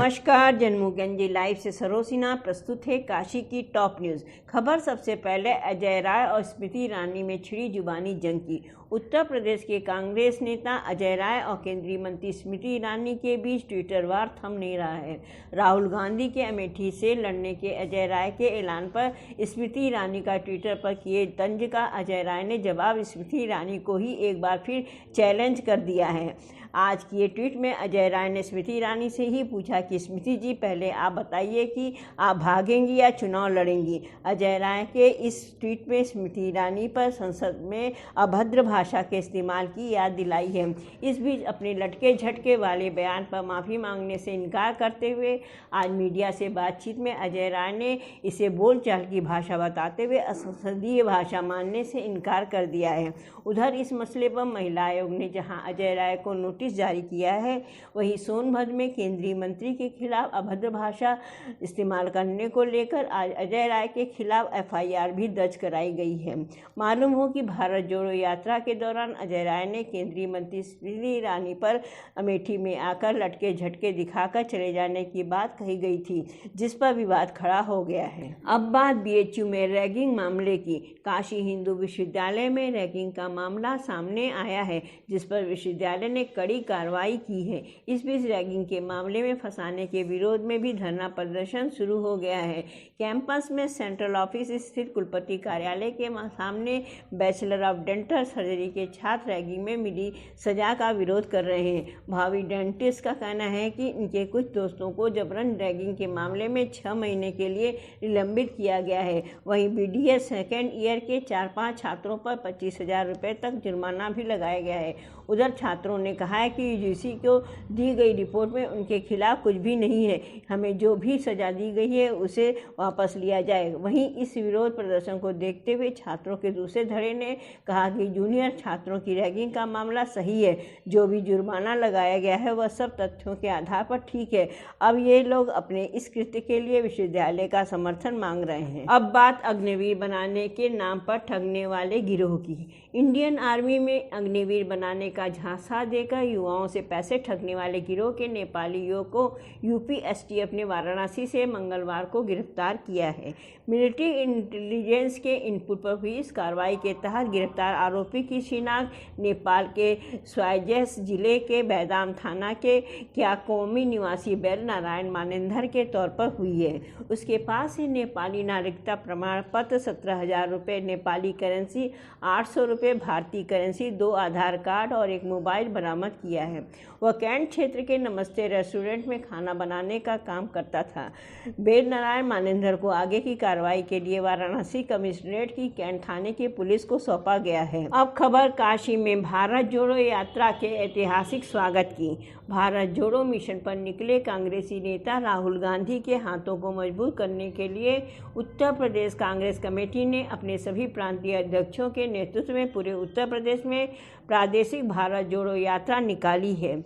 नमस्कार, जन्मोगंजी लाइव से सरोसिना प्रस्तुत है काशी की टॉप न्यूज़ खबर। सबसे पहले अजय राय और स्मृति ईरानी में छिड़ी जुबानी जंग की। उत्तर प्रदेश के कांग्रेस नेता अजय राय और केंद्रीय मंत्री स्मृति ईरानी के बीच ट्विटर वार थम नहीं रहा है। राहुल गांधी के अमेठी से लड़ने के अजय राय के ऐलान पर स्मृति ईरानी का ट्विटर पर किए तंज का अजय राय ने जवाब स्मृति ईरानी को ही एक बार फिर चैलेंज कर दिया है। आज किए ट्वीट में अजय राय ने स्मृति ईरानी से ही पूछा कि स्मृति जी, पहले आप बताइए कि आप भागेंगी या चुनाव लड़ेंगी। अजय राय के इस ट्वीट में स्मृति ईरानी पर संसद में अभद्र भाषा के इस्तेमाल की याद दिलाई है। इस बीच अपने लटके झटके वाले बयान पर माफ़ी मांगने से इनकार करते हुए आज मीडिया से बातचीत में अजय राय ने इसे बोलचाल की भाषा बताते हुए असंसदीय भाषा मानने से इनकार कर दिया है। उधर इस मसले पर महिला आयोग ने जहां अजय राय को नोटिस जारी किया है, वहीं सोनभद्र में केंद्रीय मंत्री के खिलाफ अभद्र भाषा इस्तेमाल करने को लेकर आज अजय राय के खिलाफ एफआईआर भी दर्ज कराई गई है। मालूम हो कि भारत जोड़ो यात्रा के दौरान अजय राय ने केंद्रीय मंत्री स्मृति ईरानी पर अमेठी में आकर लटके झटके दिखाकर चले जाने की बात कही गई थी, जिस पर विवाद खड़ा हो गया है। अब बात बीएचयू में रैगिंग मामले की। काशी हिंदू विश्वविद्यालय में रैगिंग का मामला सामने आया है, जिस पर विश्वविद्यालय ने कड़ी कार्रवाई की है। इस बीच रैगिंग के मामले में फंसाने के विरोध में भी धरना प्रदर्शन शुरू हो गया है। कैंपस में सेंट्रल ऑफिस स्थित कुलपति कार्यालय के सामने बैचलर ऑफ डेंटल सर्जरी के छात्र रैगिंग में मिली सजा का विरोध कर रहे हैं। भावी डेंटिस्ट का कहना है कि इनके कुछ दोस्तों को जबरन रैगिंग के मामले में 6 महीने के लिए निलंबित किया गया है। वहीं बीडीएस सेकेंड ईयर के 4-5 छात्रों पर 25,000 रुपये तक जुर्माना भी लगाया गया है। उधर छात्रों ने कहा है कि यूजीसी को दी गई रिपोर्ट में उनके खिलाफ कुछ भी नहीं है, हमें जो भी सजा दी गई है उसे वापस लिया जाए। वहीं इस विरोध प्रदर्शन को देखते हुए छात्रों के दूसरे धड़े ने कहा कि जूनियर छात्रों की रैगिंग का मामला सही है, जो भी जुर्माना लगाया गया है वह सब तथ्यों के आधार पर ठीक है। अब ये लोग अपने इस कृत्य के लिए विश्वविद्यालय का समर्थन मांग रहे हैं। अब बात अग्निवीर बनाने के नाम पर ठगने वाले गिरोह की। इंडियन आर्मी में अग्निवीर बनाने का झांसा देकर युवाओं से पैसे ठगने वाले गिरोह के नेपाली युवक को यूपी एसटीएफ ने वाराणसी से मंगलवार को गिरफ्तार किया है। मिलिट्री इंटेलिजेंस के इनपुट पर हुई इस कार्रवाई के तहत गिरफ्तार आरोपी की शिनाख्त नेपाल के स्वायजेस जिले के बैदाम थाना के क्याकोमी निवासी बैल नारायण मानेंद्र के तौर पर हुई है। उसके पास से नेपाली नागरिकता प्रमाण पत्र, 17,000 रुपये नेपाली करेंसी, 800 रुपये भारतीय करेंसी, 2 आधार कार्ड और एक मोबाइल बरामद किया है। वह कैंट क्षेत्र के नमस्ते रेस्टोरेंट में खाना बनाने का काम करता था। बैल नारायण मानेंद्र को आगे की कार्रवाई के लिए वाराणसी कमिश्नरेट की कैंट थाने की पुलिस को सौंपा गया है। अब खबर काशी में भारत जोड़ो यात्रा के ऐतिहासिक स्वागत की। भारत जोड़ो मिशन पर निकले कांग्रेसी नेता राहुल गांधी के हाथों को मजबूत करने के लिए उत्तर प्रदेश कांग्रेस कमेटी ने अपने सभी प्रांतीय अध्यक्षों के नेतृत्व में पूरे उत्तर प्रदेश में प्रादेशिक भारत जोड़ो यात्रा निकाली है।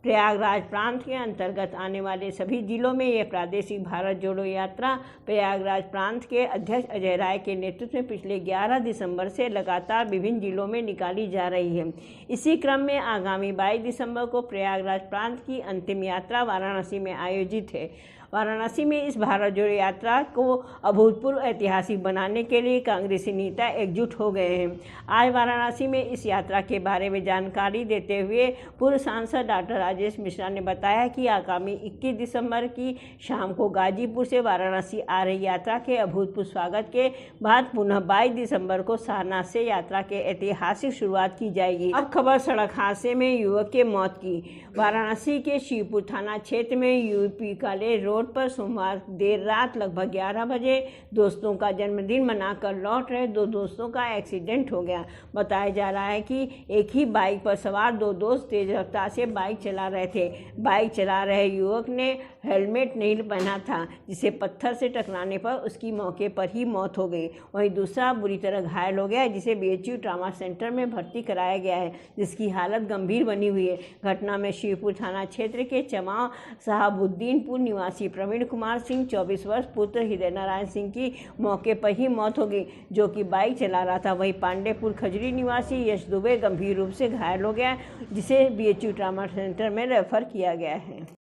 प्रयागराज प्रांत के अंतर्गत आने वाले सभी जिलों में यह प्रादेशिक भारत जोड़ो यात्रा प्रयागराज प्रांत के अध्यक्ष अजय राय के नेतृत्व में पिछले 11 दिसंबर से लगातार विभिन्न जिलों में निकाली जा रही है। इसी क्रम में आगामी 22 दिसंबर को प्रयागराज प्रांत की अंतिम यात्रा वाराणसी में आयोजित है। वाराणसी में इस भारत जोड़ो यात्रा को अभूतपूर्व ऐतिहासिक बनाने के लिए कांग्रेसी नेता एकजुट हो गए हैं। आज वाराणसी में इस यात्रा के बारे में जानकारी देते हुए पूर्व सांसद डॉक्टर राजेश मिश्रा ने बताया कि आगामी 21 दिसंबर की शाम को गाजीपुर से वाराणसी आ रही यात्रा के अभूतपूर्व स्वागत के बाद पुनः 22 दिसंबर को सारनाथ से यात्रा के ऐतिहासिक शुरुआत की जाएगी। अब खबर सड़क हादसे में युवक के मौत की। वाराणसी के शिवपुर थाना क्षेत्र में यूपी कॉलेज रोड पर सोमवार देर रात लगभग 11 बजे दोस्तों का जन्मदिन मनाकर लौट रहे 2 दोस्तों का एक्सीडेंट हो गया। बताया जा रहा है कि एक ही बाइक पर सवार 2 दोस्त तेज रफ्तार से बाइक चला रहे थे। बाइक चला रहे युवक ने हेलमेट नहीं पहना था, जिसे पत्थर से टकराने पर उसकी मौके पर ही मौत हो गई। वहीं दूसरा बुरी तरह घायल हो गया, जिसे बीएचयू ट्रामा सेंटर में भर्ती कराया गया है, जिसकी हालत गंभीर बनी हुई है। घटना में शिवपुर थाना क्षेत्र के चमाव साहबुद्दीनपुर निवासी प्रवीण कुमार सिंह 24 वर्ष पुत्र हृदय नारायण सिंह की मौके पर ही मौत हो गई, जो कि बाइक चला रहा था। वहीं पांडेपुर खजरी निवासी यश दुबे गंभीर रूप से घायल हो गया, जिसे बीएचयू ट्रामा सेंटर में रेफर किया गया है।